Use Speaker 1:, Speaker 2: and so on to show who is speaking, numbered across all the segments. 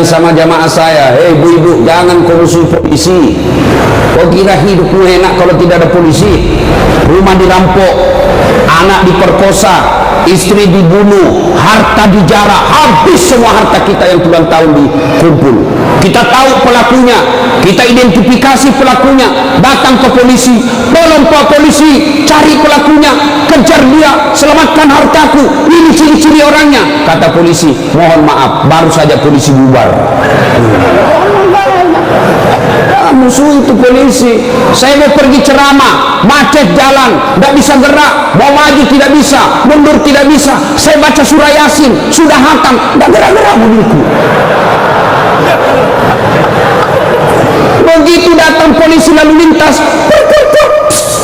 Speaker 1: sama jamaah saya, hei ibu-ibu, jangan kau musuh polisi. Kau kira hidupmu enak kalau tidak ada polisi? Rumah dirampok, anak diperkosa, istri dibunuh, harta dijarah, habis semua harta kita yang puluhan tahun dikumpul. Kita tahu pelakunya, kita identifikasi pelakunya, datang ke polisi, tolong Pak Polisi, cari pelakunya, kejar dia, selamatkan hartaku, ini ciri-ciri orangnya. Kata polisi, mohon maaf, baru saja polisi bubar. Musuh itu polisi. Saya mau pergi ceramah, macet jalan, tidak bisa gerak, mau maju tidak bisa, mundur tidak bisa. Saya baca surah Yasin, sudah hatam, tidak gerak-gerak mobilku. Begitu datang polisi lalu lintas,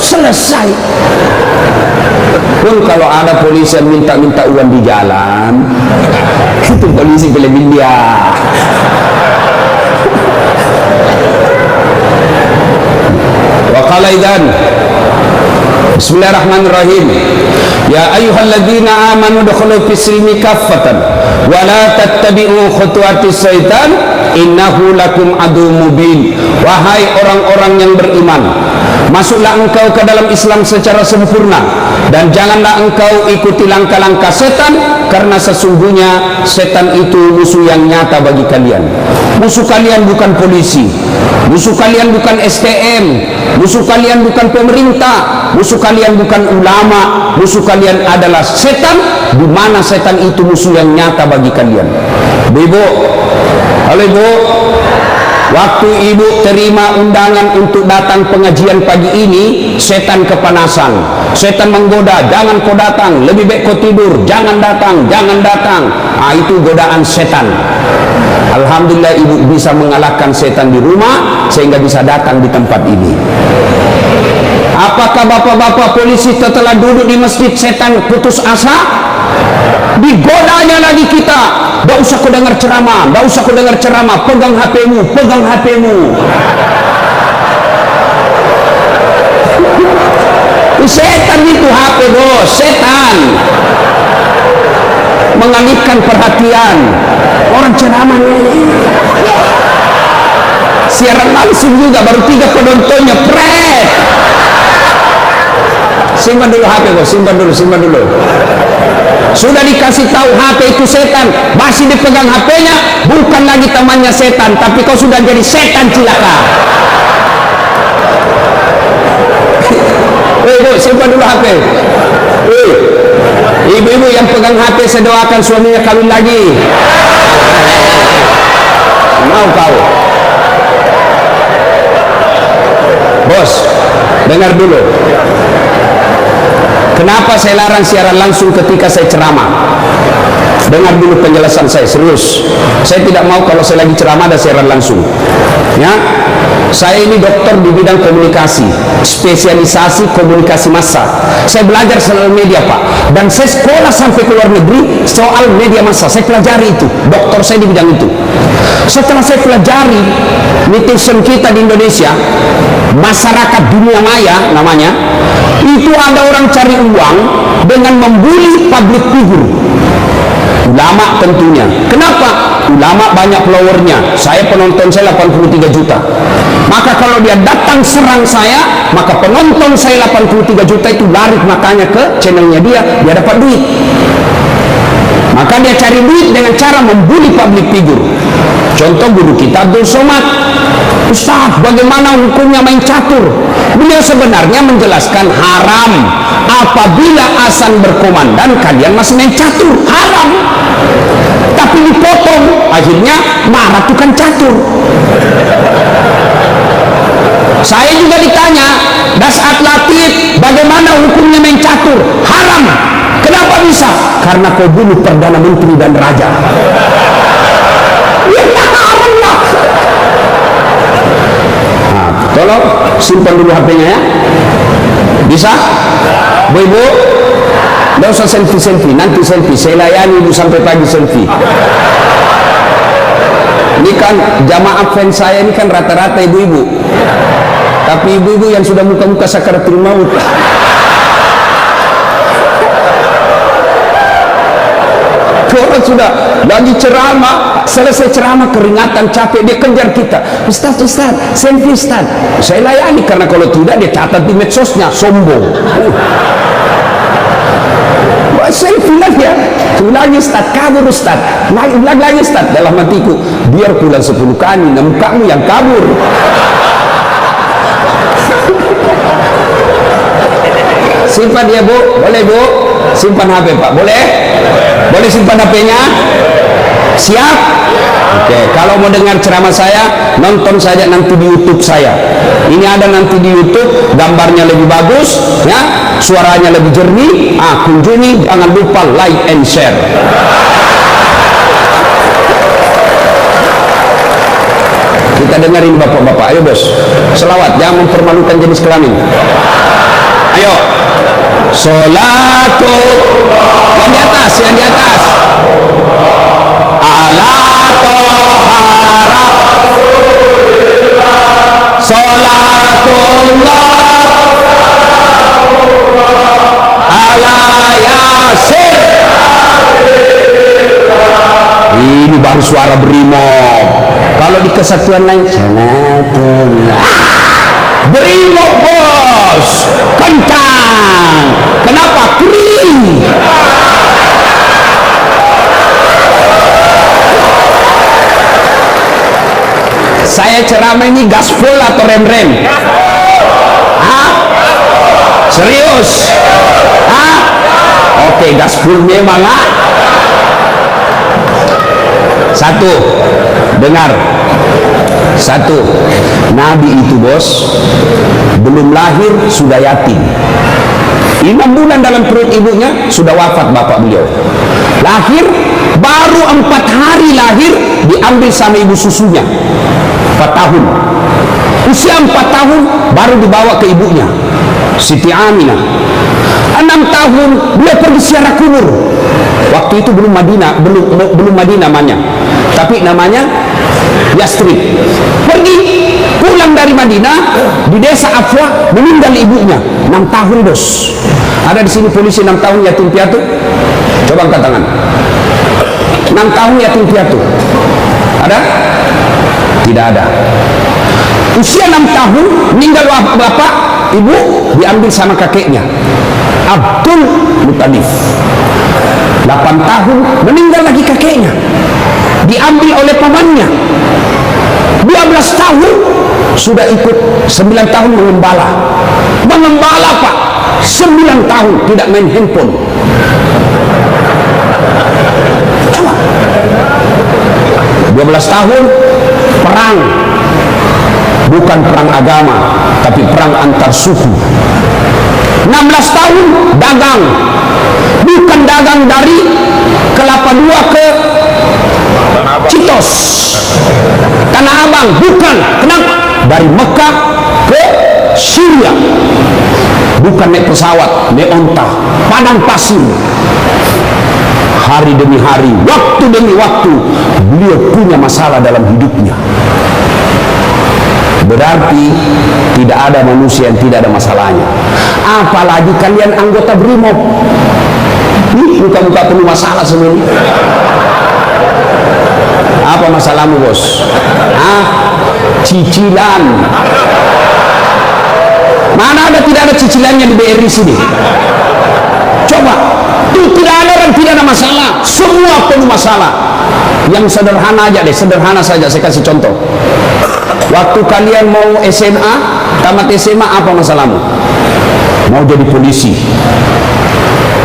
Speaker 1: selesai. Pun kalau ada polisi yang minta-minta uang di jalan, itu polisi kelebihan dia. Waqala idzan Bismillahirrahmanirrahim. Ya ayyuhalladzina amanu udkhulu fis-silmi kaffatan wa la tattabi'u khutuwatis syaitan innahu lakum aduwwum mubin. Wahai orang-orang yang beriman, masuklah engkau ke dalam Islam secara sempurna dan janganlah engkau ikuti langkah-langkah setan, karena sesungguhnya setan itu musuh yang nyata bagi kalian. Musuh kalian bukan polisi, musuh kalian bukan STM, musuh kalian bukan pemerintah, musuh kalian bukan ulama, musuh kalian adalah setan, di mana setan itu musuh yang nyata bagi kalian. Ibu, halo ibu, waktu ibu terima undangan untuk datang pengajian pagi ini, setan kepanasan, setan menggoda, jangan kau datang, lebih baik kau tidur, jangan datang, jangan datang. Itu godaan setan. Alhamdulillah ibu bisa mengalahkan setan di rumah sehingga bisa datang di tempat ini. Apakah bapak-bapak polisi setelah duduk di masjid setan putus asa? Digodanya lagi kita. Tidak usah kau dengar ceramah, tidak usah kau dengar ceramah, pegang HP-mu, pegang HP-mu. Setan itu HP bos, setan mengalihkan perhatian. Orang ceramah siaran langsung juga, baru 3 penontonnya, pret. Simpan dulu HP bos, simpan dulu. Sudah dikasih tahu HP itu setan, masih dipegang HP-nya, bukan lagi temannya setan, tapi kau sudah jadi setan cilaka. Bu, simpan dulu HP. Ibu-ibu yang pegang HP, saya doakan suaminya kawin lagi. Mau kau? Bos, dengar dulu. Kenapa saya larang siaran langsung ketika saya ceramah? Dengar dulu penjelasan saya, serius. Saya tidak mau kalau saya lagi ceramah ada siaran langsung. Ya, saya ini dokter di bidang komunikasi, spesialisasi komunikasi massa. Saya belajar soal media Pak, dan saya sekolah sampai ke luar negeri soal media massa. Saya pelajari itu, dokter saya di bidang itu. Setelah saya pelajari netizen kita di Indonesia, masyarakat dunia maya namanya, itu ada orang cari uang dengan membuli public figure. Ulama tentunya. Kenapa? Ulama banyak followernya. Saya penonton saya 83 juta. Maka kalau dia datang serang saya, maka penonton saya 83 juta itu lari matanya ke channelnya dia dapat duit. Maka dia cari duit dengan cara membuli public figure. Contoh guru kita Abdul Somad. Ustaz, bagaimana hukumnya main catur? Beliau sebenarnya menjelaskan haram apabila azan berkumandang kalian masih main catur, haram. Tapi dipotong, akhirnya marah tukang catur. Saya juga ditanya, das atletik bagaimana hukumnya main catur? Haram. Kenapa bisa? Karena kau bunuh Perdana Menteri dan Raja. Ya haram lah. Nah, tolong simpan dulu HP-nya ya. Bisa? Bu-ibu, tidak usah selfie-selfie, nanti selfie. Saya layani ibu sampai pagi selfie. Ini kan jamaah fans saya ini kan rata-rata ibu-ibu. Tapi ibu-ibu yang sudah muka-muka sakaratul maut. orang sudah lagi ceramah, selesai ceramah keringatan, capek, dia kejar kita. Ustaz, selfie Ustaz. Saya layani, karena kalau tidak dia catat di medsosnya, sombong. Selfie lagi ya, lagi Ustaz, kabur Ustaz, lagi Ustaz. Dalam hatiku, biar pulang 10 kali, kamu yang kabur. Simpan dia Bu, boleh Bu? Simpan HP Pak, boleh? Boleh simpan HP-nya? Siap? Oke, kalau mau dengar ceramah saya, nonton saja nanti di YouTube saya. Ini ada nanti di YouTube, gambarnya lebih bagus, ya, suaranya lebih jernih. Kunjungi, jangan lupa like and share. Kita dengerin bapak-bapak, ayo bos. Selawat, jangan mempermalukan jenis kelamin. Ayo. Sholatu, yang di atas, yang di atas. Ala tohara sholatullah ala yasin. Ini baru suara brimob. Kalau di kesatuan lain sholatullah, brimob bos, kencang. Kenapa? Kering. Saya ceramah ini gaspol atau rem-rem? Hah? Serius? Hah? Oke, gaspol memang. Satu, dengar. Satu, Nabi itu bos, belum lahir sudah yatim. 5 bulan dalam perut ibunya sudah wafat bapak beliau. Lahir, baru 4 hari lahir diambil sama ibu susunya. 4 tahun. Usia 4 tahun baru dibawa ke ibunya, Siti Aminah. 6 tahun beliau pergi ziarah kubur. Waktu itu belum Madinah, belum Madinah namanya, tapi namanya Yastrib. Pergi pulang dari Madinah, di desa Afwa meninggal ibunya. 6 tahun bos. Ada di sini polisi 6 tahun yatim piatu? Coba angkat tangan. 6 tahun yatim piatu ada? Tidak ada. Usia 6 tahun meninggal bapak, ibu diambil sama kakeknya Abdul Muttalib. 8 tahun meninggal lagi kakeknya, diambil oleh pamannya. 12 tahun sudah ikut, 9 tahun mengembala Pak, 9 tahun tidak main handphone. Coba 12 tahun perang, bukan perang agama tapi perang antar suku. 16 tahun dagang, bukan dagang dari Kelapa II ke Citos, Tanah Abang, bukan. Kenapa? Dari Mekah ke Syria, bukan naik pesawat, naik onta, padang pasir. Hari demi hari, waktu demi waktu, beliau punya masalah dalam hidupnya. Berarti tidak ada manusia yang tidak ada masalahnya. Apalagi kalian anggota BRIMOB. Nih, muka-muka penuh masalah semua. Apa masalahmu bos? Cicilan. Mana ada tidak ada cicilannya di BRI sini? Coba, itu tidak ada dan tidak ada masalah. Semua penuh masalah. Yang sederhana aja deh, sederhana saja saya kasih contoh. Waktu kalian mau SMA, tamat SMA, apa masalahmu? Mau jadi polisi,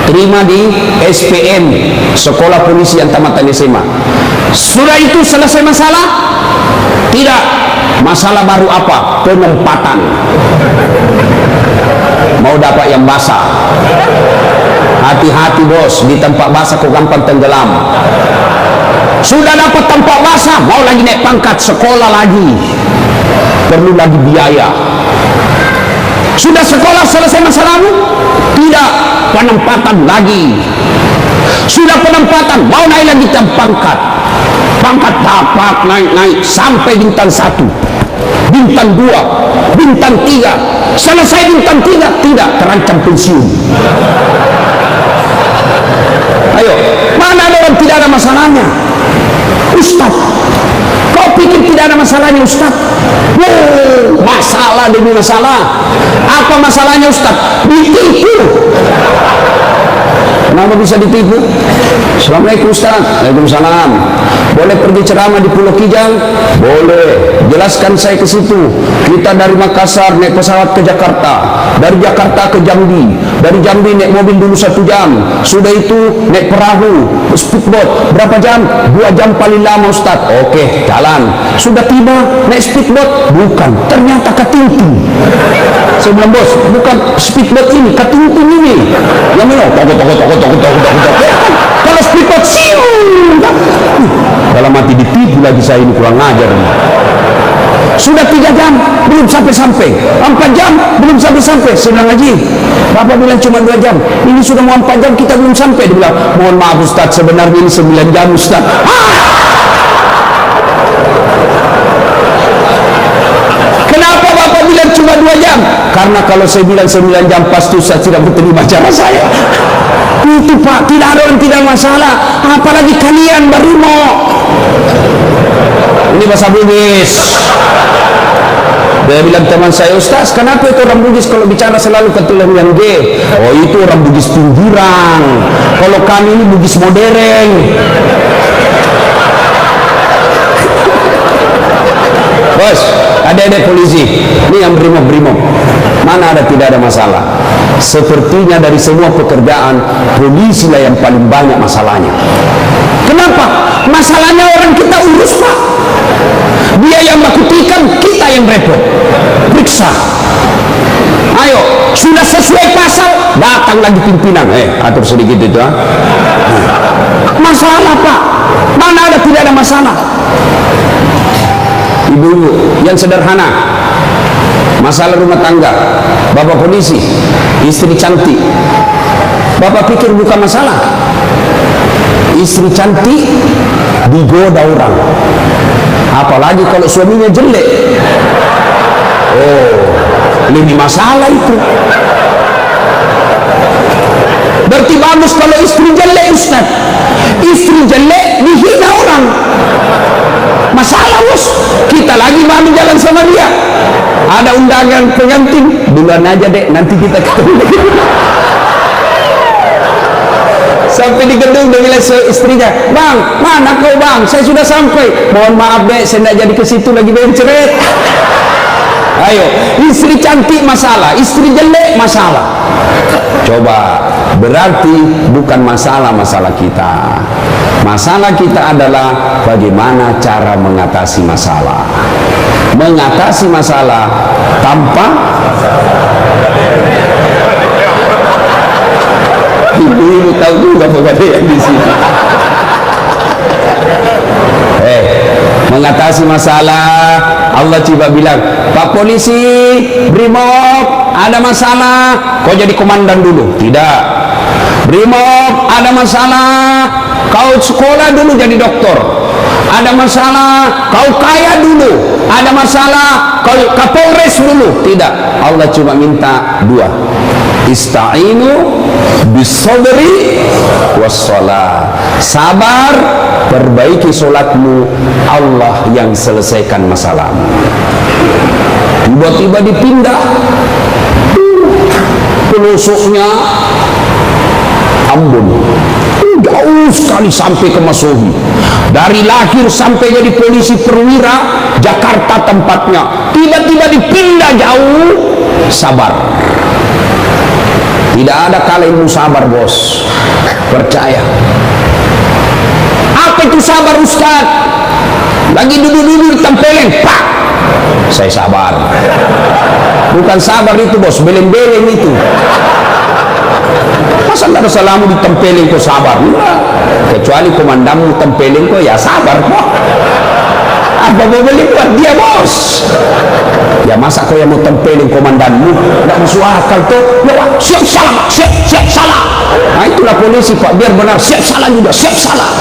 Speaker 1: terima di SPM, sekolah polisi yang tamatan SMA. Sudah itu selesai masalah? Tidak. Masalah baru apa? Penempatan. Mau dapat yang basah. Hati-hati bos, di tempat basah kok gampang tenggelam. Sudah dapat tempat basah, mau lagi naik pangkat, sekolah lagi, perlu lagi biaya. Sudah sekolah selesai masalahmu? Tidak, penempatan lagi. Sudah penempatan, mau naik lagi pangkat, pangkat dapat naik sampai bintang 1, bintang 2, bintang 3. Selesai bintang 3, tidak, terancam pensiun. Ayo, mana ada orang tidak ada masalahnya? Ustaz, kau pikir tidak ada masalahnya Ustaz? Masalah demi masalah. Apa masalahnya Ustaz? Ditipu. Kenapa bisa ditipu? Assalamualaikum Ustaz. Waalaikumsalam. Boleh pergi ceramah di Pulau Kijang? Boleh. Jelaskan saya ke situ. Kita dari Makassar naik pesawat ke Jakarta, dari Jakarta ke Jambi, dari Jambi naik mobil dulu 1 jam, sudah itu naik perahu, speedboat, berapa jam? 2 jam paling lama Ustaz. Oke, jalan. Sudah tiba naik speedboat? Bukan, ternyata Katingting. Saya bilang, bos, bukan speedboat ini, Katingting ini. Yang mana? Toko. Kalau speedboat siu. Kalau mati ditipu lagi saya ini, kurang ajar. Sudah 3 jam belum sampai-sampai, 4 jam belum sampai-sampai. Saya bilang, Haji, Bapak bilang cuma 2 jam, ini sudah mau 4 jam kita belum sampai. Dia bilang, mohon maaf Ustaz, sebenarnya ini 9 jam Ustaz. Kenapa Bapak bilang cuma 2 jam? Karena kalau saya bilang 9 jam pasti Ustaz tidak berterima cara saya. Itu Pak, tidak ada orang tidak masalah, apalagi kalian Barimo. Ini bahasa Bugis. Dia bilang teman saya, Ustaz, kenapa itu orang Bugis kalau bicara selalu ketulang yang G? Oh, itu orang Bugis pinggiran. Kalau kami ini Bugis modern. Bos, ada polisi. Ini yang brimob. Mana ada tidak ada masalah. Sepertinya dari semua pekerjaan, polisi lah yang paling banyak masalahnya. Kenapa? Masalahnya orang kita urus Pak. Dia yang bakutikan, kita yang repot. Periksa. Ayo, sudah sesuai pasal, datang lagi pimpinan. Atur sedikit itu. Masalah Pak. Mana ada tidak ada masalah. Ibu-ibu yang sederhana, masalah rumah tangga, bapak polisi, istri cantik, bapak pikir bukan masalah. Istri cantik digoda orang, apalagi kalau suaminya jelek. Oh, lebih masalah itu. Berarti bagus kalau istri jelek Ustaz. Istri jelek dihina orang, masalah bos. Kita lagi mau jalan sama dia, ada undangan pengantin, duluan aja dek, nanti kita ketemu. Sampai di gedung dia bilang istrinya, bang, mana kau bang? Saya sudah sampai. Mohon maaf dek, saya tidak jadi ke situ lagi benceret. Ayo, istri cantik masalah, istri jelek masalah. Coba, berarti bukan masalah kita. Masalah kita adalah bagaimana cara mengatasi masalah. Mengatasi masalah tanpa ibu-ibu tahu juga bagaimana yang di sini. Mengatasi masalah, Allah coba bilang, Pak Polisi, Brimob, ada masalah, kau jadi komandan dulu. Tidak. Brimob, ada masalah, kau sekolah dulu jadi doktor. Ada masalah, kau kaya dulu. Ada masalah, kau Kapolres dulu. Tidak. Allah cuma minta 2. Ista'inu bisabri wassalah. Sabar, perbaiki solatmu, Allah yang selesaikan masalahmu. Tiba-tiba dipindah pelosoknya Ambon, jauh sekali sampai ke Masohi. Dari lahir sampai jadi polisi perwira, Jakarta tempatnya, tiba-tiba dipindah jauh. Sabar. Tidak ada kalimu sabar bos, percaya. Apa itu sabar Ustaz? Lagi duduk-duduk ditempelin, pak, saya sabar. Bukan sabar itu bos, beleng-beleng itu. Masa nggak ada salamu ditempelin kok sabar? Enggak. Kecuali komandanmu tempelin kok ya sabar kok. Apa boleh buat dia bos? Ya masa kau yang mau tempelin komandanmu? Nggak masuk akal tuh. Ya siap salah, siap salah. Nah itulah polisi pak, biar benar siap salah juga, siap salah.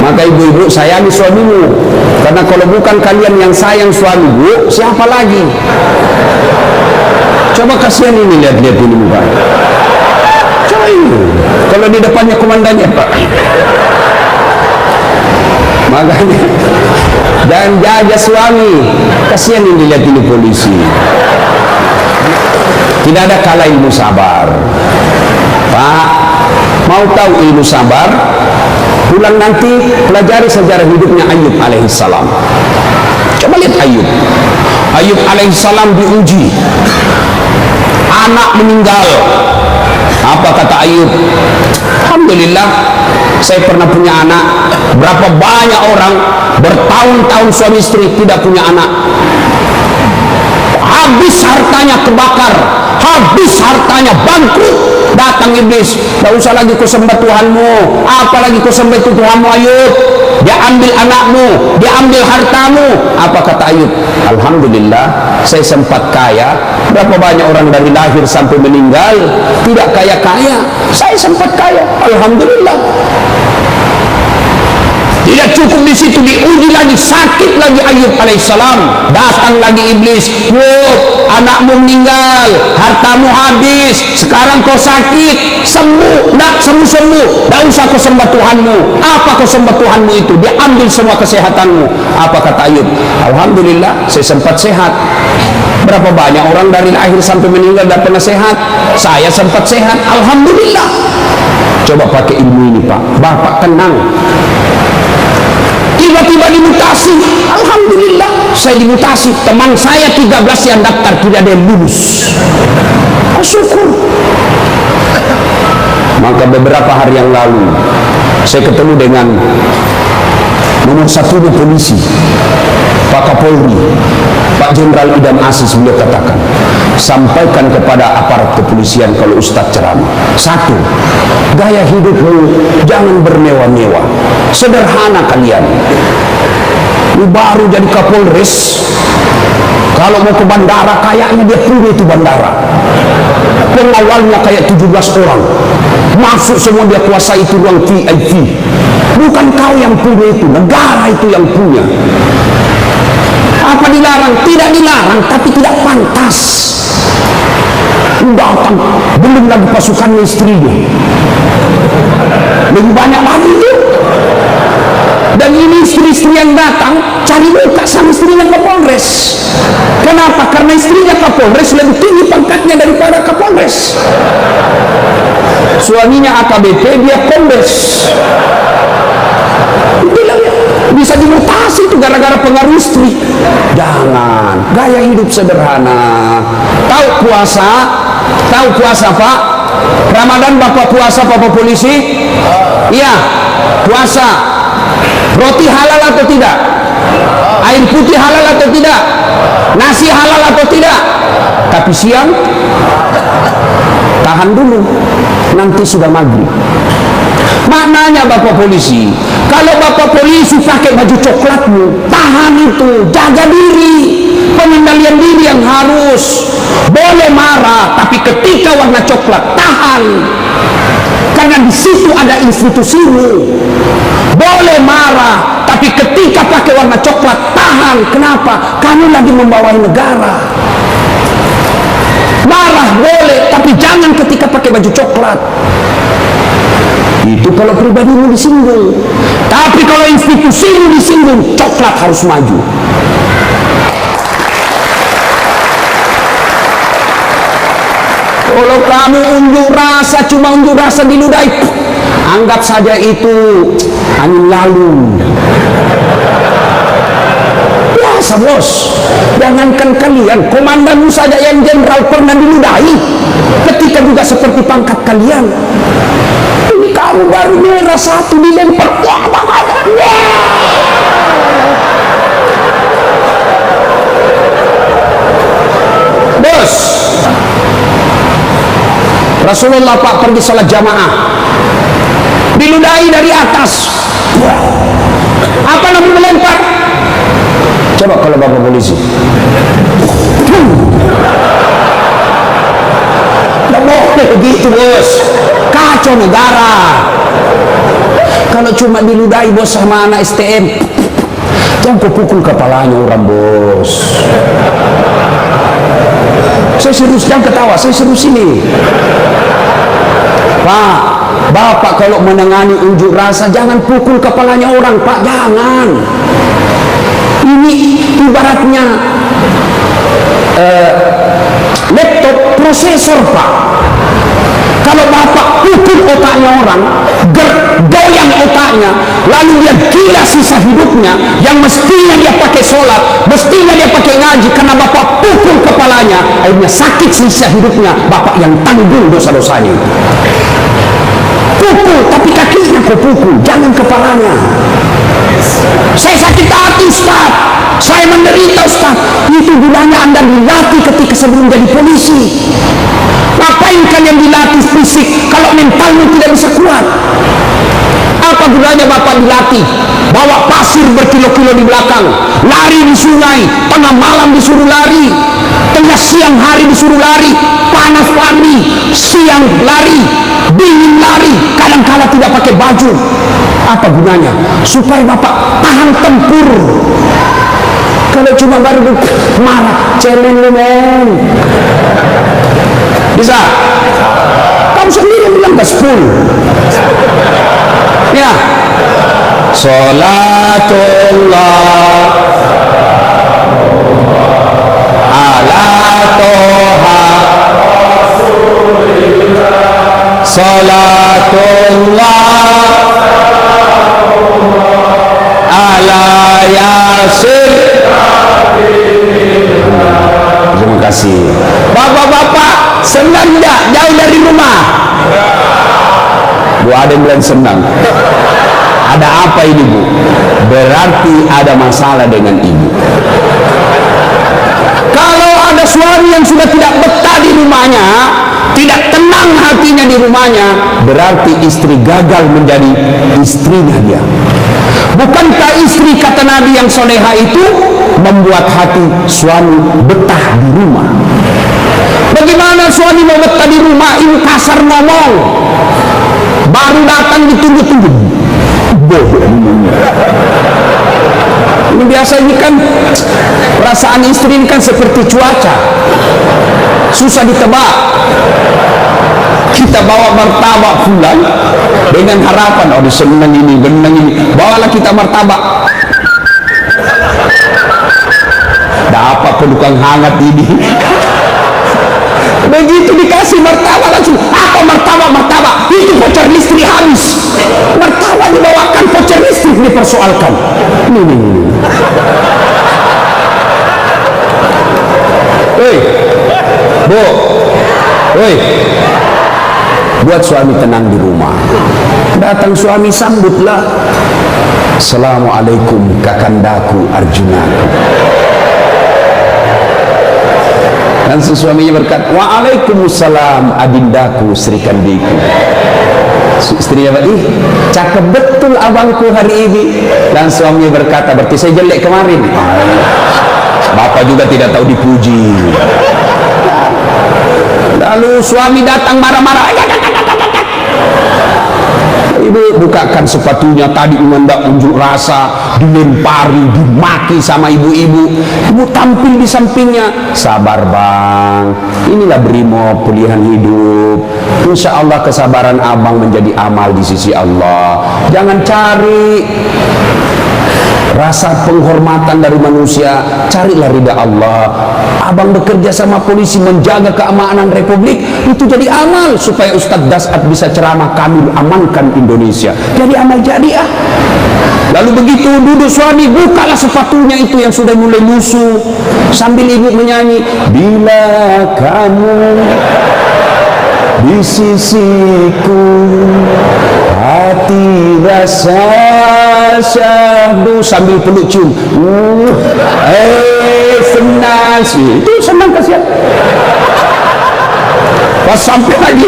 Speaker 1: Maka ibu-ibu sayangi suamimu, karena kalau bukan kalian yang sayang suamimu, siapa lagi? Coba kasihan ini, lihat-lihat ini muka. Coba ini. Kalau di depannya komandannya, Pak. Makanya jangan jaga suami, kasihan yang dilihat ini polisi. Tidak ada kala ilmu sabar, Pak. Mau tahu ilmu sabar? Pulang nanti pelajari sejarah hidupnya Ayub alaihissalam. Coba lihat Ayub. Ayub alaihissalam diuji, anak meninggal. Apa kata Ayub? Alhamdulillah, saya pernah punya anak. Berapa banyak orang bertahun-tahun suami istri tidak punya anak, habis hartanya kebakar, habis hartanya bangkrut. Datang iblis, tak usah lagi kau sembah Tuhanmu, apalagi kau sembah itu Tuhanmu Ayub. Dia ambil anakmu, dia ambil hartamu. Apa kata Ayub? Alhamdulillah, saya sempat kaya. Berapa banyak orang dari lahir sampai meninggal tidak kaya-kaya, saya sempat kaya. Alhamdulillah. Tidak cukup di situ, diuji lagi, sakit lagi Ayub alaihissalam. Datang lagi iblis, wow, anakmu meninggal, hartamu habis, sekarang kau sakit, sembuh, nak sembuh-sembuh, tak usah kau sembah Tuhanmu. Apa kau sembah Tuhanmu itu? Dia ambil semua kesehatanmu. Apa kata Ayub? Alhamdulillah, saya sempat sehat. Berapa banyak orang dari lahir sampai meninggal tidak pernah sehat, saya sempat sehat. Alhamdulillah. Coba pakai ilmu ini, Pak. Bapak tenang. Tiba-tiba dimutasi, alhamdulillah saya dimutasi. Teman saya 13 yang daftar tidak ada yang lulus. Syukur. Maka beberapa hari yang lalu saya ketemu dengan nomor satunya polisi, Pak Kapolri, Pak Jenderal Idam Aziz. Beliau katakan, sampaikan kepada aparat kepolisian kalau Ustadz ceramah, satu, gaya hidupmu jangan bermewah-mewah, sederhana kalian. Ini baru jadi Kapolres, kalau mau ke bandara kayaknya dia punya itu bandara, pengawalnya kayak 17 orang, masuk semua dia kuasai itu ruang VIP. Bukan kau yang punya itu, negara itu yang punya. Apa dilarang? Tidak dilarang, tapi tidak pantas. Datang, belum lagi pasukan istrinya, lebih banyak lagi itu. Dan ini istri-istri yang datang cari muka sama istrinya Kapolres. Kenapa? Karena istrinya Kapolres lebih tinggi pangkatnya daripada Kapolres. Suaminya AKBP, dia Kombes. Bilangnya bisa dimutasi itu gara-gara pengaruh istri. Jangan, gaya hidup sederhana. Tahu puasa? Tahu puasa, Pak? Ramadan Bapak puasa, Bapak polisi? Iya, puasa. Roti halal atau tidak? Air putih halal atau tidak? Nasi halal atau tidak? Tapi siang tahan dulu, nanti sudah maghrib. Maknanya Bapak polisi, kalau Bapak polisi pakai baju coklatmu, tahan itu, jaga diri, pengendalian diri yang harus. Boleh marah, tapi ketika warna coklat, tahan, karena di situ ada institusimu. Boleh marah, tapi ketika pakai warna coklat, tahan. Kenapa? Kamu lagi membawahi negara. Marah boleh, tapi jangan ketika pakai baju coklat. Itu kalau pribadimu disinggung. Tapi kalau institusimu disinggung, coklat harus maju. Kalau kamu unjuk rasa, cuma unjuk rasa diludahi, anggap saja itu angin lalu. Biasa bos. Jangankan kalian, komandanmu saja yang jenderal pernah diludahi. Ketika juga seperti pangkat kalian. Ini kamu baru merah satu dilempar. Bos, Rasulullah Pak pergi salat jamaah, diludahi dari atas. Apa Nabi melempar? Coba kalau Bapak polisi, tidak boleh begitu bos, kacau negara. Kalau cuma diludahi bos sama anak STM, jangan kau pukul kepalanya orang bos. Saya serius, jangan ketawa, saya serius ini Pak. Bapak kalau menangani unjuk rasa jangan pukul kepalanya orang, Pak, jangan. Ini ibaratnya laptop prosesor, Pak. Kalau Bapak pukul otaknya orang, goyang otaknya, lalu dia gila sisa hidupnya, yang mestinya dia pakai sholat, mestinya dia pakai ngaji, karena Bapak pukul kepalanya, akhirnya sakit sisa hidupnya, Bapak yang tanggung dosa-dosanya. Pukul, tapi kakinya kau pukul, jangan kepalanya. Saya sakit hati, Ustaz, saya menderita, Ustaz. Itu gunanya Anda dilatih ketika sebelum jadi polisi. Ngapain kalian dilatih fisik kalau mentalnya tidak bisa kuat? Apa gunanya Bapak dilatih? Bawa pasir berkilo-kilo di belakang, lari di sungai, tengah malam disuruh lari, tengah siang hari disuruh lari, panas lari, siang lari, dingin lari, kadang-kala tidak pakai baju. Apa gunanya? Supaya Bapak tahan tempur. Kalau cuma baru marah, cemen lu, men. Bisa? Kamu sendiri bilang gaspol. Ya. Salatullah ala toha salatullah ala yasin. Terima kasih. Bapak-bapak senang tidak jauh dari rumah? Bu, ada yang bilang senang. Ada apa ini, Bu? Berarti ada masalah dengan ibu. Kalau ada suami yang sudah tidak betah di rumahnya, tidak tenang hatinya di rumahnya, berarti istri gagal menjadi istrinya dia. Bukankah istri, kata Nabi, yang soleha itu membuat hati suami betah di rumah? Bagaimana suami mau betah di rumah? Ini kasar ngomong, baru datang ditunggu-tunggu. Ini biasa, ini kan perasaan istri ini kan seperti cuaca, susah ditebak. Kita bawa martabak fulan dengan harapan, oh senang ini, benang ini, bawalah kita martabak. Dapat pelukan hangat ini. Begitu dikasih martabak langsung, apa martabak? Itu voucher listrik habis. Martabak dibawakan, voucher listrik dipersoalkan. Ini. Hei, Bu, hei, buat suami tenang di rumah. Datang suami, sambutlah. Assalamualaikum kakandaku Arjunaku. Langsung suaminya berkata, waalaikumsalam adindaku Sri Kandiku. Istrinya berkata, cakep betul abangku hari ini. Dan suaminya berkata, berarti saya jelek kemarin. Bapak juga tidak tahu dipuji. Lalu suami datang marah-marah. Ibu bukakan sepatunya, tadi mendak unjuk rasa, dilempari, dimaki sama ibu-ibu. Ibu tampil di sampingnya, sabar bang, inilah brimob pilihan hidup. Insya Allah kesabaran abang menjadi amal di sisi Allah. Jangan cari rasa penghormatan dari manusia, carilah ridha Allah. Abang bekerja sama polisi menjaga keamanan Republik, itu jadi amal supaya Ustadz Dasat bisa ceramah, kami amankan Indonesia. Jadi amal jadiah. Lalu begitu duduk suami, bukalah sepatunya itu yang sudah mulai lusuh, sambil ibu menyanyi, bila kamu di sisiku, hati rasa syahdu, sambil peluk cium. Senang sih, itu senang kasihan. Pas sampai lagi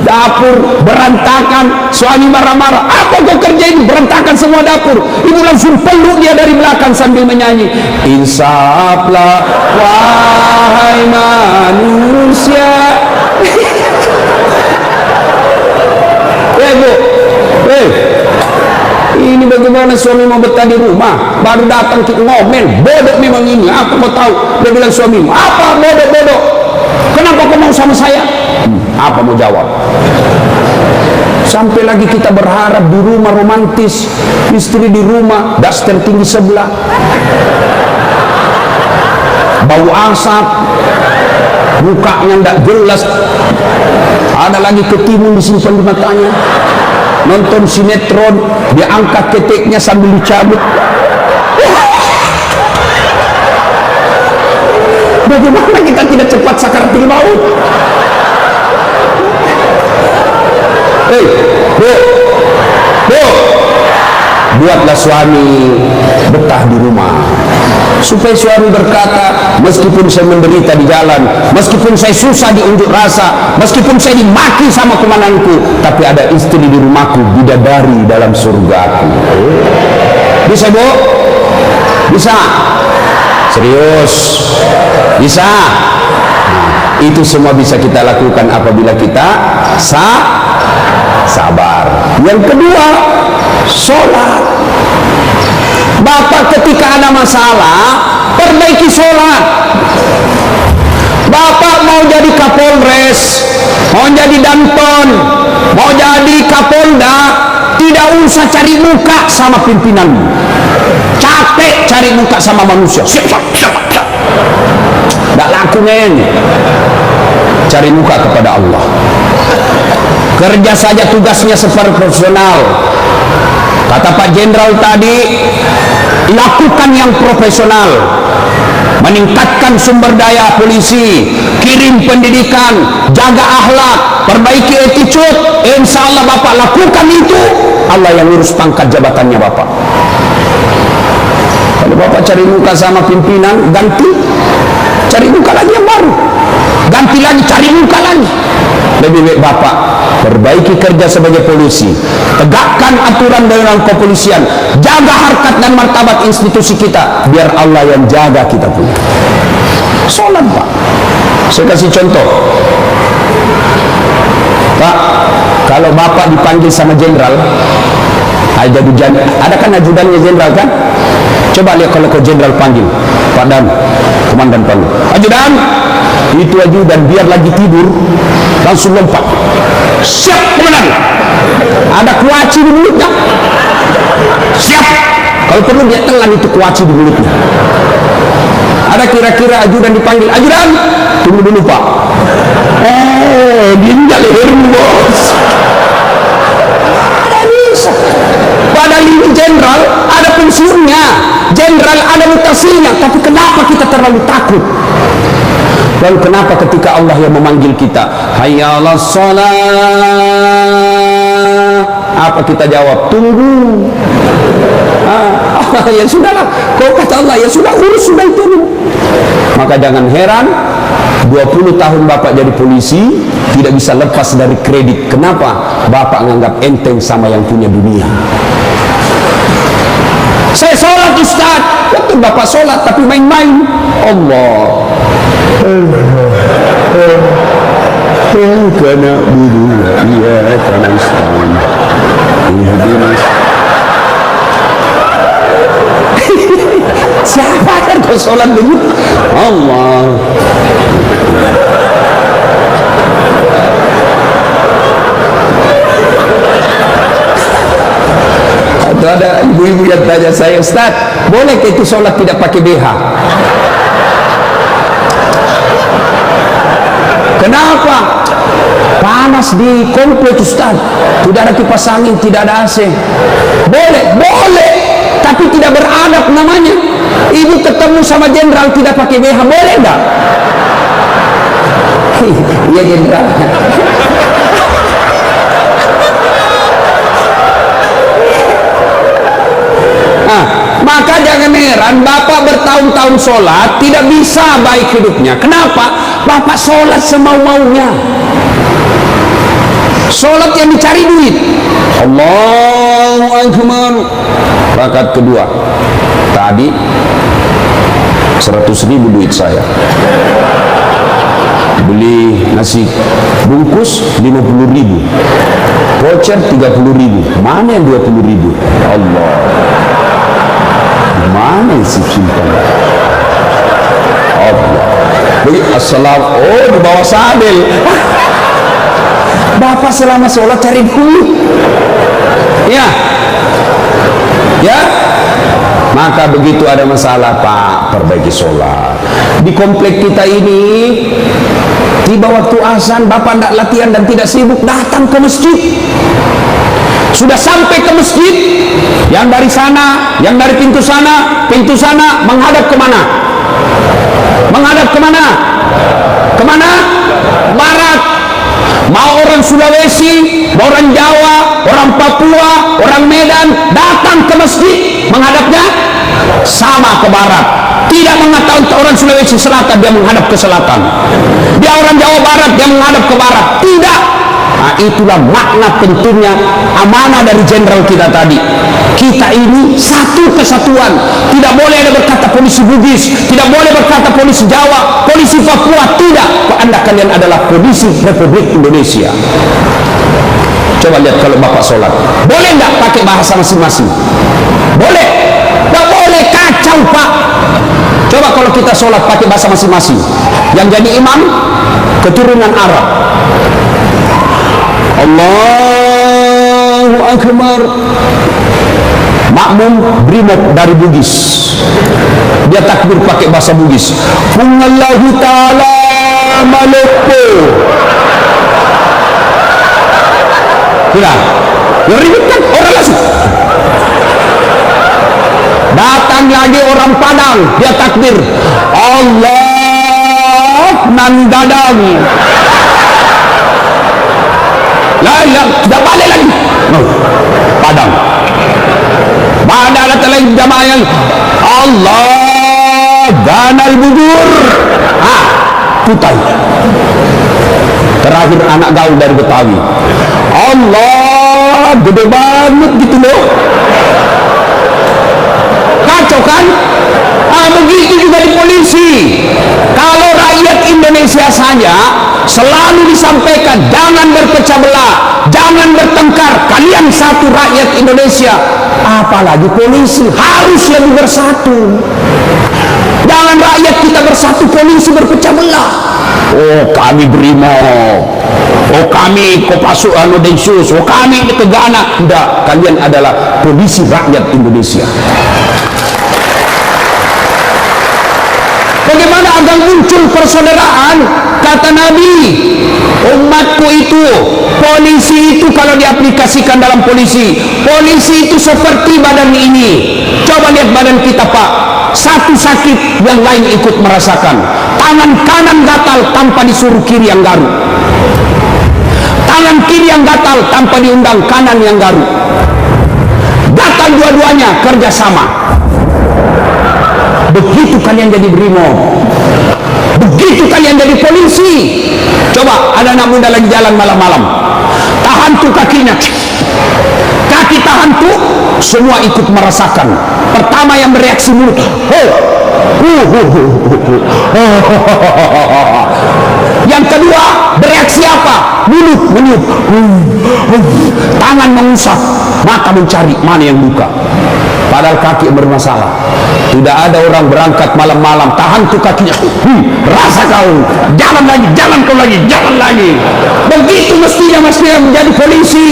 Speaker 1: dapur berantakan, suami marah-marah, apa kau kerjain berantakan semua dapur? Ibu langsung peluk dia dari belakang sambil menyanyi, insaflah wahai manusia. Bu, ini bagaimana suami mau betah di rumah? Baru datang ke ngomel, bodoh memang ini. Apa kau tahu? Dia bilang suamimu, apa bodoh? Kenapa kau mau sama saya? Apa mau jawab? Sampai lagi kita berharap di rumah romantis, istri di rumah, daster tinggi sebelah, bau asap, mukanya tidak jelas, ada lagi ketimun disimpan di matanya, nonton sinetron, diangkat keteknya sambil dicabut. Bagaimana kita tidak cepat sakaratul maut? Hei, bu, buatlah suami betah di rumah, supaya suami berkata, meskipun saya menderita di jalan, meskipun saya susah di unjuk rasa, meskipun saya dimaki sama komandanku, tapi ada istri di rumahku, bidadari dalam surgaku. Bisa, bu? Bisa? Serius? Bisa? Nah, itu semua bisa kita lakukan apabila kita sabar. Yang kedua, sholat. Bapak ketika ada masalah, perbaiki sholat. Bapak mau jadi Kapolres, mau jadi Danton, mau jadi Kapolda, tidak usah cari muka sama pimpinanmu. Capek cari muka sama manusia. Siap. Tidak laku, men. Cari muka kepada Allah. Kerja saja tugasnya seperti profesional. Kata Pak Jenderal tadi, lakukan yang profesional. Meningkatkan sumber daya polisi, kirim pendidikan, jaga akhlak, perbaiki attitude. Insya Allah Bapak lakukan itu, Allah yang urus pangkat jabatannya Bapak. Kalau Bapak cari muka sama pimpinan, ganti, cari muka lagi yang baru, ganti lagi, cari muka lagi. Lebih baik Bapak perbaiki kerja sebagai polisi, tegakkan aturan dalam kepolisian, jaga harkat dan martabat institusi kita, biar Allah yang jaga kita punya. Sholat, Pak. Saya kasih contoh, Pak. Kalau Bapak dipanggil sama jenderal, ada kan ajudannya jenderal kan? Coba lihat kalau jenderal panggil, Pak Dan, komandan panggil, ajudan, itu ajudan biar lagi tidur langsung lompat, siap komandan, ada kuaci di mulutnya, siap, kalau perlu dia telan itu kuaci di mulutnya. Ada kira-kira ajudan dipanggil, ajudan, tunggu dulu Pak, ginjal lehermu bos. Ada bisa. Padahal ini jenderal ada pensiunnya, jenderal ada mutasinya, tapi kenapa kita terlalu takut? Lalu kenapa ketika Allah yang memanggil kita, hayya 'alas shalah, apa kita jawab? Tunggu. Ya sudahlah, kau kata Allah, ya sudah, urus sudah itu. Maka jangan heran 20 tahun Bapak jadi polisi tidak bisa lepas dari kredit. Kenapa? Bapak menganggap enteng sama yang punya dunia. Saya sholat Ustaz, betul Bapak sholat tapi main-main. Allah karena buru, iya karena Islam. Siapa kan kau sholat begitu? Allah. Atau ada ibu-ibu yang tanya saya, Ustaz, boleh ke itu sholat tidak pakai BH? Kenapa? Panas di komplek Ustaz, tidak ada kipas angin, tidak ada AC. Boleh, tapi tidak beradab namanya. Ibu ketemu sama jenderal tidak pakai BH, boleh enggak? Iya jenderal. Maka jangan heran Bapak bertahun-tahun sholat tidak bisa baik hidupnya. Kenapa? Bapak sholat semau-maunya, sholat yang dicari duit. Allahu Akbar. Rakaat kedua tadi 100.000 duit saya, beli nasi bungkus 50.000, voucher 30.000, mana yang 20.000? Allah, mana yang simpan? Allah. Bagi assalam, oh di bawah sadel. Bapak selama sholat cari dulu. Ya, ya. Maka begitu ada masalah, Pak, perbaiki sholat. Di komplek kita ini, tiba waktu azan, Bapak tidak latihan dan tidak sibuk, datang ke masjid. Sudah sampai ke masjid, yang dari sana, yang dari pintu sana, menghadap kemana? Menghadap kemana? Kemana? Barat. Mau orang Sulawesi, orang Jawa, orang Papua, orang Medan, datang ke masjid, menghadapnya sama ke barat. Tidak mengatakan orang Sulawesi Selatan dia menghadap ke selatan, dia orang Jawa Barat dia menghadap ke barat. Tidak. Nah, itulah makna pentingnya amanah dari jenderal kita tadi. Kita ini satu kesatuan. Tidak boleh ada berkata polisi Bugis, tidak boleh berkata polisi Jawa, polisi Papua. Tidak. Anda kalian adalah polisi Republik Indonesia. Coba lihat kalau Bapak sholat, boleh nggak pakai bahasa masing-masing? Boleh? Nggak boleh, kacau, Pak. Coba kalau kita sholat pakai bahasa masing-masing. Yang jadi imam keturunan Arab. Allahu Akbar. Makmum brimob dari Bugis, dia takbir pakai bahasa Bugis. Allahu Ta'ala Malopo. Tidak, yang ribut kan orang langsung. Datang lagi orang Padang, dia takbir Allah nan dadang. Lah, tidak balik lagi. Padang. Mana ada lagi jamaah yang Allah ganal budur. Putai. Terakhir anak gaul dari Betawi. Allah gede banget gitu loh. Kacau kan? Begitu juga di polisi. Kalau rakyat Indonesia saja selalu disampaikan jangan berpecah belah, jangan bertengkar, kalian satu rakyat Indonesia. Apalagi polisi harus lebih bersatu. Jangan rakyat kita bersatu, polisi berpecah belah. Oh kami Brimob, oh kami Kopassus Densus, oh kami Tegana. Tidak, kalian adalah polisi rakyat Indonesia. Bagaimana agar muncul persaudaraan? Kata Nabi, umatku itu, polisi itu kalau diaplikasikan dalam polisi itu seperti badan ini. Coba lihat badan kita, Pak. Satu sakit, yang lain ikut merasakan. Tangan kanan gatal tanpa disuruh kiri yang garuk. Tangan kiri yang gatal tanpa diundang kanan yang garuk. Gatal dua-duanya kerjasama. Begitu kalian jadi brimob, begitu kalian jadi polisi. Coba ada anak muda lagi jalan malam-malam, tahan tuh kakinya, kaki tahan tuh, semua ikut merasakan. Pertama yang bereaksi mulut, yang kedua bereaksi apa? Mulut meniup, tangan mengusap, mata mencari mana yang luka. Padahal kaki bermasalah. Tidak ada orang berangkat malam-malam tahan tuh kakinya, rasa kau, jalan lagi, jalan kau lagi, jalan lagi. Begitu mestinya menjadi polisi.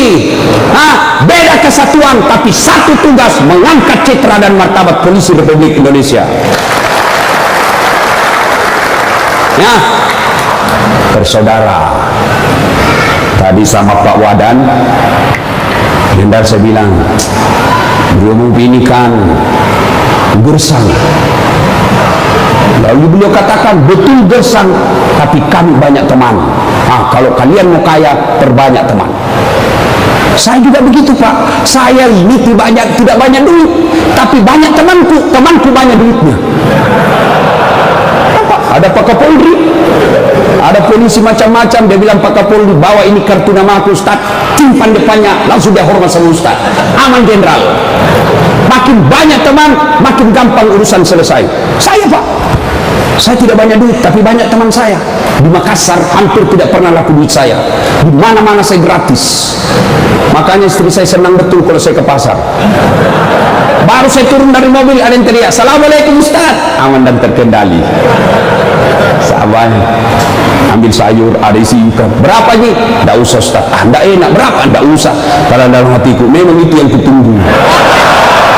Speaker 1: Beda kesatuan tapi satu tugas, mengangkat citra dan martabat polisi Republik Indonesia. Ya, bersaudara. Tadi sama Pak Wadan, Hendar saya bilang, beliau ini kan gersang. Lalu beliau katakan betul gersang, tapi kami banyak teman. Kalau kalian mau kaya, perbanyak teman. Saya juga begitu, Pak. Saya ini tidak banyak duit, tapi banyak temanku banyak duitnya. Ada Pak Kapolri, ada polisi macam-macam. Dia bilang, Pak Kapolri bawa ini kartu nama aku Ustaz, simpan depannya, langsung dia hormat sama Ustaz. Aman jenderal. Makin banyak teman, makin gampang urusan selesai. Saya, Pak, saya tidak banyak duit, tapi banyak teman saya. Di Makassar hampir tidak pernah laku duit saya. Di mana-mana saya gratis. Makanya istri saya senang betul kalau saya ke pasar. Baru saya turun dari mobil, ada yang teriak, Assalamualaikum Ustaz. Aman dan terkendali. marhaban, ambil sayur, ada isi ikan. Berapa nih? Tidak usah Ustaz. Tidak enak. Berapa? Tidak usah. Karena dalam hatiku memang itu yang kutunggu.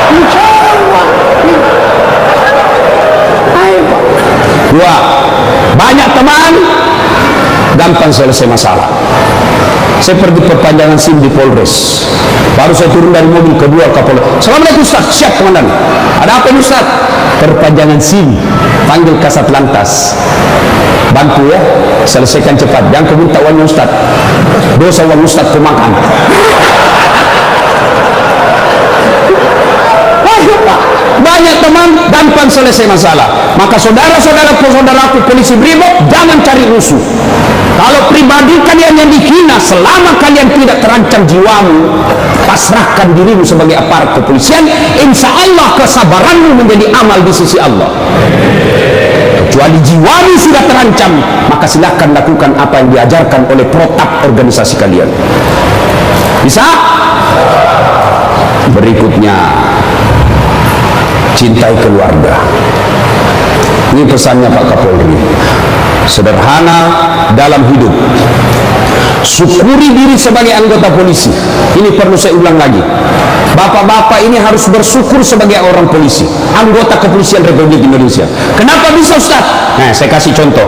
Speaker 1: Insya Allah. Ayo Pak. Dua, banyak teman, gampang selesai masalah. Saya pergi perpanjangan SIM di Polres. Baru saya turun dari mobil, kedua Kapolres. Assalamualaikum Ustaz. Siap komandan. Ada apa ini Ustaz? Perpanjangan SIM. Panggil Kasat Lantas. Bantu ya, selesaikan cepat. Jangan kau minta uangnya Ustaz. Dosa uang Ustaz kau makan. Banyak teman, gampang selesai masalah. Maka saudaraku polisi brimob, jangan cari musuh. Kalau pribadi kalian yang dihina, selama kalian tidak terancam jiwamu, pasrahkan dirimu sebagai aparat kepolisian. Insya Allah kesabaranmu menjadi amal di sisi Allah. Kecuali jiwamu sudah terancam, maka silakan lakukan apa yang diajarkan oleh protap organisasi kalian. Bisa? Berikutnya, cintai keluarga. Ini pesannya Pak Kapolri. Sederhana dalam hidup. Syukuri diri sebagai anggota polisi. Ini perlu saya ulang lagi. Bapak-bapak ini harus bersyukur sebagai orang polisi, anggota kepolisian Republik Indonesia. Kenapa bisa Ustaz? Nah, saya kasih contoh.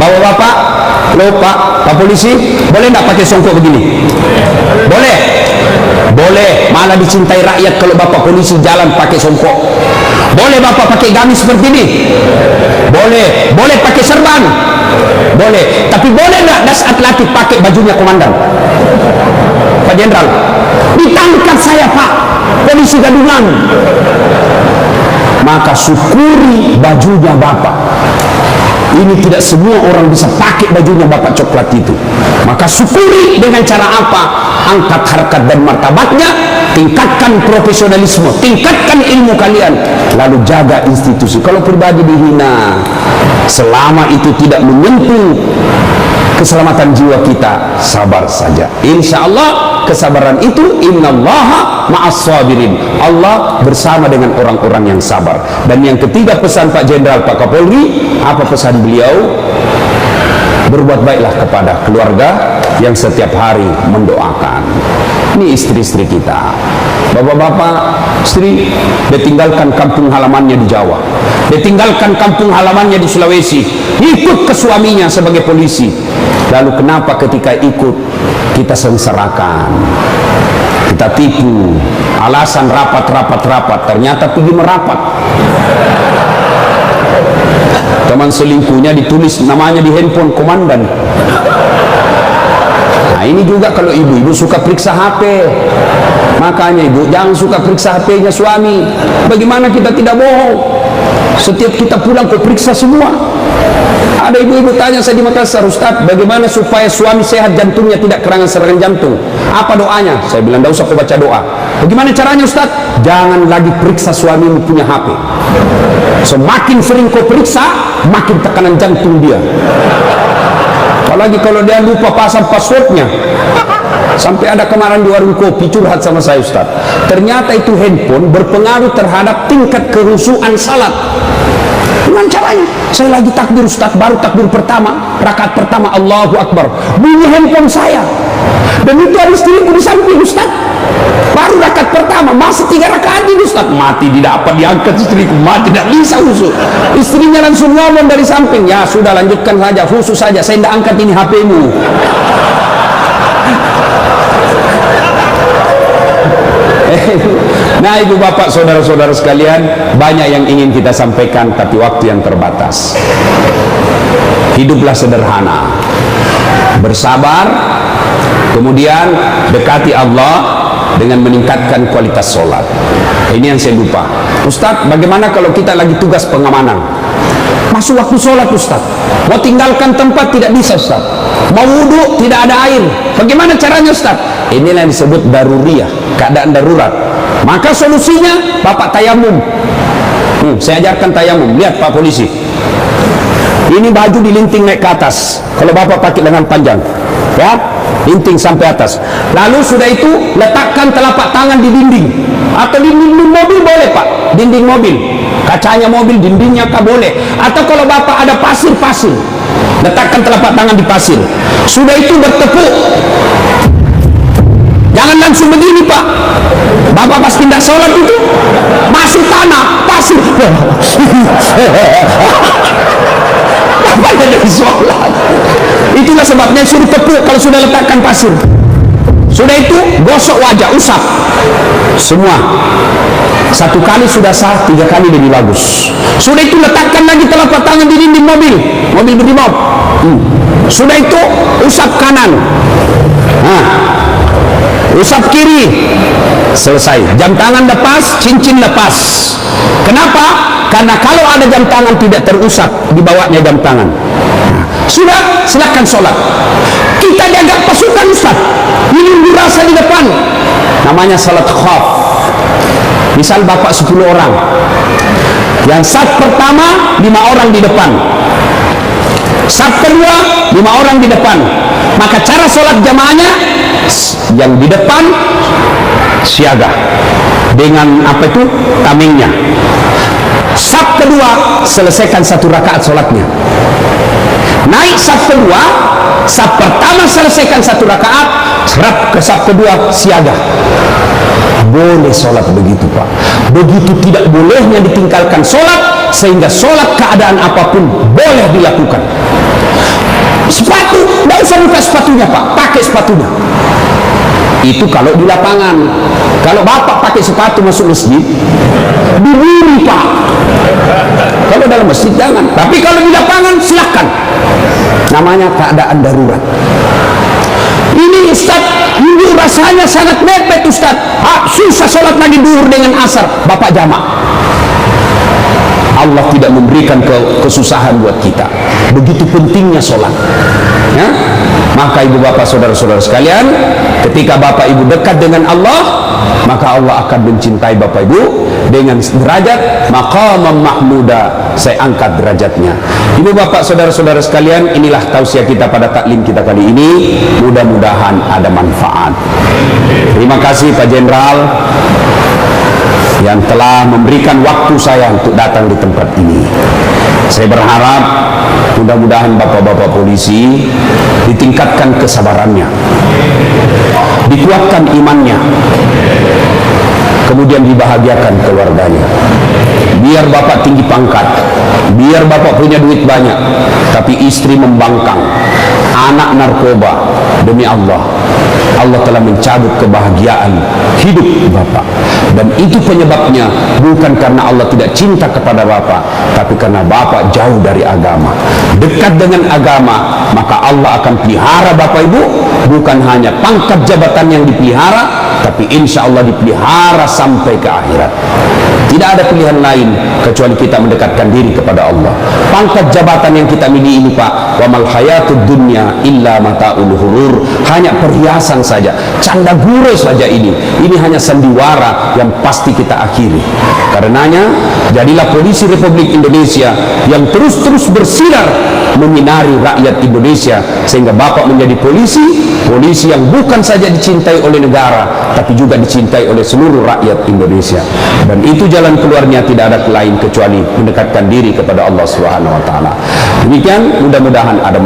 Speaker 1: Bapak-bapak, lo Pak polisi, boleh nggak pakai songkok begini? Boleh? Boleh. Malah dicintai rakyat kalau Bapak polisi jalan pakai songkok. Boleh Bapak pakai gamis seperti ini? Boleh. Boleh pakai serban? Boleh. Tapi boleh nggak das atletik pakai bajunya komandan? Pak Jenderal, ditangkap saya Pak, polisi gadungan. Maka syukuri bajunya Bapak. Ini tidak semua orang bisa pakai bajunya Bapak coklat itu. Maka syukuri dengan cara apa? Angkat harkat dan martabatnya, tingkatkan profesionalisme, tingkatkan ilmu kalian, lalu jaga institusi. Kalau pribadi dihina, selama itu tidak menyentuh keselamatan jiwa kita, sabar saja. Insya Allah kesabaran itu, innallaha ma'as sabirin. Allah bersama dengan orang-orang yang sabar. Dan yang ketiga pesan Pak Jenderal, Pak Kapolri, apa pesan beliau? Berbuat baiklah kepada keluarga yang setiap hari mendoakan. Ini istri-istri kita. Bapak-bapak, istri, dia tinggalkan kampung halamannya di Jawa. Dia tinggalkan kampung halamannya di Sulawesi. Ikut ke suaminya sebagai polisi. Lalu kenapa ketika ikut kita sengsarakan, kita tipu, alasan rapat, ternyata pergi merapat. Teman selingkuhnya ditulis namanya di handphone komandan. Nah ini juga kalau ibu-ibu suka periksa HP. Makanya ibu jangan suka periksa HP-nya suami. Bagaimana kita tidak bohong? Setiap kita pulang kau periksa semua. Ada ibu-ibu tanya saya di Makassar, Ustaz, bagaimana supaya suami sehat jantungnya tidak serangan jantung? Apa doanya? Saya bilang, tidak usah kau baca doa. Bagaimana caranya Ustaz? Jangan lagi periksa suamimu punya HP. Semakin sering kau periksa, makin tekanan jantung dia. Apalagi kalau dia lupa pasang passwordnya. Sampai ada kemarin di warung kopi curhat sama saya Ustaz. Ternyata itu handphone berpengaruh terhadap tingkat kehusuan salat. Dengan caranya, saya lagi takbir Ustaz, baru takbir pertama, rakaat pertama Allahu Akbar, bunyi handphone saya. Dan itu ada istriku di samping Ustaz. Baru rakaat pertama, masih 3 rakaat ini Ustaz. Mati didapat, diangkat istriku, mati tidak bisa khusus. Istrinya langsung ngomong dari samping, ya sudah lanjutkan saja, khusus saja, saya tidak angkat ini HP-mu. Nah ibu bapak saudara-saudara sekalian, banyak yang ingin kita sampaikan tapi waktu yang terbatas. Hiduplah sederhana, bersabar, kemudian dekati Allah dengan meningkatkan kualitas sholat. Ini yang saya lupa. Ustadz, bagaimana kalau kita lagi tugas pengamanan? Masuk waktu sholat Ustadz, mau tinggalkan tempat tidak bisa Ustadz, mau wudhu tidak ada air, bagaimana caranya Ustadz? Inilah yang disebut daruriyah, keadaan darurat. Maka solusinya Bapak tayamum. Saya ajarkan tayamum. Lihat Pak polisi, ini baju dilinting naik ke atas. Kalau Bapak pakai lengan panjang, ya, linting sampai atas. Lalu sudah itu letakkan telapak tangan di dinding atau di dinding mobil boleh Pak, dinding mobil. kacanya mobil, dindingnya kah boleh. Atau kalau bapak ada pasir, letakkan telapak tangan di pasir. Sudah itu bertepuk. Jangan langsung begini pak. Bapak pas pindah sholat itu masih tanah, pasir. Bapak jadi sholat. Itulah sebabnya suruh tepuk kalau sudah letakkan pasir. Sudah itu gosok wajah, usap semua. 1 kali sudah sah, 3 kali lebih bagus. Sudah itu letakkan lagi telapak tangan di dinding mobil berimob. Sudah itu usap kanan, usap kiri, selesai. Jam tangan lepas, cincin lepas. Kenapa? Karena kalau ada jam tangan tidak terusap, dibawanya jam tangan. Sudah, silakan sholat. Kita dianggap pasukan Ustaz, ini dirasa di depan, namanya salat khaf. Misal bapak 10 orang, yang saf pertama 5 orang di depan, saf kedua 5 orang di depan. Maka cara sholat jamaahnya, yang di depan siaga dengan apa itu, tamengnya. Saf kedua selesaikan 1 rakaat sholatnya. Naik saf kedua, saf pertama selesaikan 1 rakaat, serap ke saf kedua siaga. Boleh sholat begitu pak. Begitu tidak bolehnya ditinggalkan sholat, sehingga sholat keadaan apapun boleh dilakukan. Sepatu, tidak usah buka sepatunya pak, pakai sepatunya. Itu kalau di lapangan. Kalau bapak pakai sepatu masuk masjid, diburu pak. Kalau dalam masjid jangan. Tapi kalau di lapangan silakan. Namanya keadaan darurat. Ini Ustaz, ini rasanya sangat mepet Ustaz. Susah sholat lagi duhur dengan asar. Bapak jamak. Allah tidak memberikan kesusahan buat kita. Begitu pentingnya sholat. Ya? Maka ibu bapak saudara-saudara sekalian, ketika bapak ibu dekat dengan Allah, maka Allah akan mencintai bapak ibu dengan derajat maqamam mahmuda. Saya angkat derajatnya. Ibu bapak saudara-saudara sekalian, inilah tausiah kita pada taklim kita kali ini. Mudah-mudahan ada manfaat. Terima kasih Pak Jenderal yang telah memberikan waktu saya untuk datang di tempat ini. Saya berharap mudah-mudahan bapak-bapak polisi ditingkatkan kesabarannya, dikuatkan imannya, kemudian dibahagiakan keluarganya. Biar bapak tinggi pangkat, biar bapak punya duit banyak, tapi istri membangkang, anak narkoba, demi Allah, Allah telah mencabut kebahagiaan hidup bapak. Dan itu penyebabnya bukan karena Allah tidak cinta kepada bapak, tapi karena bapak jauh dari agama. Dekat dengan agama, maka Allah akan pelihara bapak ibu. Bukan hanya pangkat jabatan yang dipelihara, tapi insya Allah dipelihara sampai ke akhirat. Tidak ada pilihan lain kecuali kita mendekatkan diri kepada Allah. Pangkat jabatan yang kita miliki ini pak, wa mal hayatud dunya illa mata'ul ghurur, hanya perhiasan saja, canda gurau saja ini. Ini hanya sandiwara yang pasti kita akhiri. Karenanya jadilah polisi Republik Indonesia yang terus-terus bersinar menyinari rakyat Indonesia, sehingga bapak menjadi polisi yang bukan saja dicintai oleh negara, tapi juga dicintai oleh seluruh rakyat Indonesia. Dan itu jalan keluarnya tidak ada lain kecuali mendekatkan diri kepada Allah Subhanahu wa taala. Demikian, mudah-mudahan ada